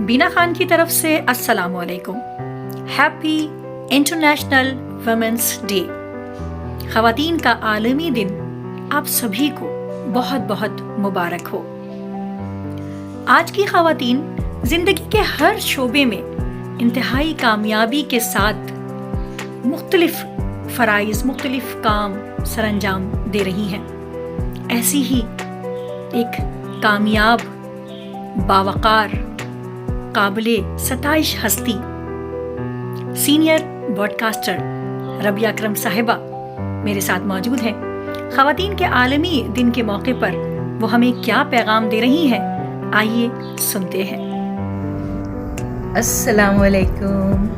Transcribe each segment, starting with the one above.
बीना खान की तरफ से अस्सलाम वालेकुम। Happy International Women's Day. ख़वातीन का आलमी दिन आप सभी को बहुत बहुत मुबारक हो। आज की ख़वातीन ज़िंदगी के हर शोबे में इंतहाई कामयाबी के साथ मुख्तलिफ फ़राइज़, मुख्तलिफ काम सरअंजाम दे रही हैं। ऐसी ही एक कामयाब, बावकार, काबिले सताइश हस्ती सीनियर ब्रॉडकास्टर रबिया अकरम साहिबा मेरे साथ मौजूद हैं। ख़वातीन के आलमी दिन के मौके पर वो हमें क्या पैगाम दे रही हैं, आइए सुनते हैं। अस्सलाम वालेकुम।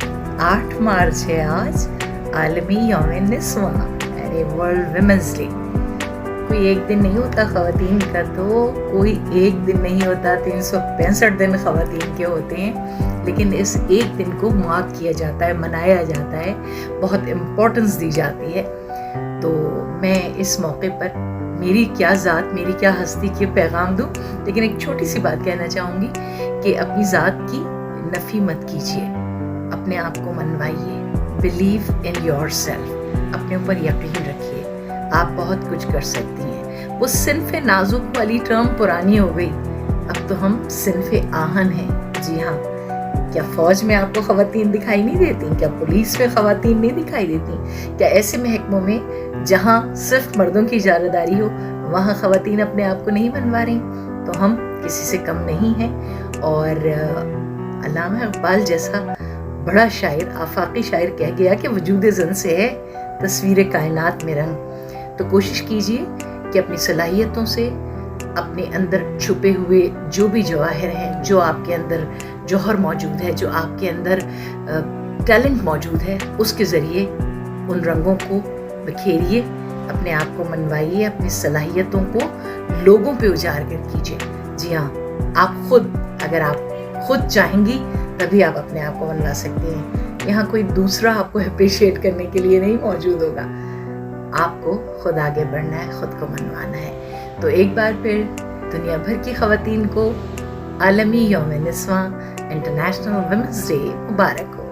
8 मार्च है आज, आलमी यौम निस्वां यानी वर्ल्ड विमेंस डे। कोई एक दिन नहीं होता ख़वातीन का, तो कोई एक दिन नहीं होता, 365 दिन ख़वातीन के होते हैं, लेकिन इस एक दिन को मार्क किया जाता है, मनाया जाता है, बहुत इम्पोर्टेंस दी जाती है। तो मैं इस मौके पर मेरी क्या ज़ात, मेरी क्या हस्ती के पैगाम दूँ, लेकिन एक छोटी सी बात कहना चाहूँगी कि अपनी ज़ात की नफ़ी मत कीजिए, अपने आप को मनवाइए, बिलीव इन योर सेल्फ, अपने ऊपर यकीन रखिए, आप बहुत कुछ कर सकती हैं। वो सिन्फ़े नाजुक वाली टर्म पुरानी हो गई, अब तो हम सिन्फ़े आहन हैं। जी हाँ, क्या फ़ौज में आपको ख़वातीन दिखाई नहीं देती? क्या पुलिस में ख़वातीन नहीं दिखाई देती? क्या ऐसे महकमों में जहाँ सिर्फ मर्दों की इजारादारी हो, वहाँ ख़वातीन अपने आप को नहीं मनवा रही? तो हम किसी से कम नहीं हैं। और अल्लामा इक़बाल जैसा बड़ा शायर, आफाकी शायर कह गया कि वजूद ज़न से है तस्वीर कायनात में रंग। तो कोशिश कीजिए कि अपनी सलाहियतों से अपने अंदर छुपे हुए जो भी जवाहिर हैं, जो आपके अंदर जौहर मौजूद है, जो आपके अंदर टैलेंट मौजूद है, उसके ज़रिए उन रंगों को बिखेरिए, अपने आप को मनवाइए, अपनी सलाहियतों को लोगों पे उजागर कीजिए। जी हाँ, आप खुद, अगर आप खुद चाहेंगी तभी आप अपने आप को मनवा सकती हैं। यहाँ कोई दूसरा आपको अप्रिशिएट करने के लिए नहीं मौजूद होगा, आपको खुद आगे बढ़ना है, खुद को मनवाना है। तो एक बार फिर दुनिया भर की ख़वातीन को आलमी यौम निस्वां इंटरनेशनल वुमेन्स डे मुबारक हो।